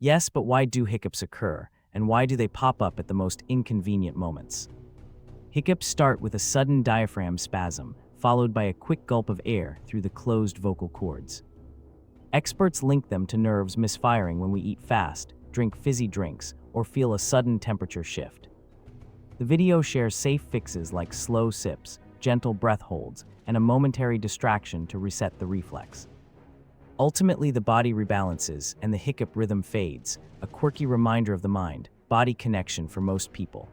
Yes, but why do hiccups occur, and why do they pop up at the most inconvenient moments? Hiccups start with a sudden diaphragm spasm, followed by a quick gulp of air through the closed vocal cords. Experts link them to nerves misfiring when we eat fast, drink fizzy drinks, or feel a sudden temperature shift. The video shares safe fixes like slow sips, gentle breath holds, and a momentary distraction to reset the reflex. Ultimately, the body rebalances and the hiccup rhythm fades, a quirky reminder of the mind-body connection for most people.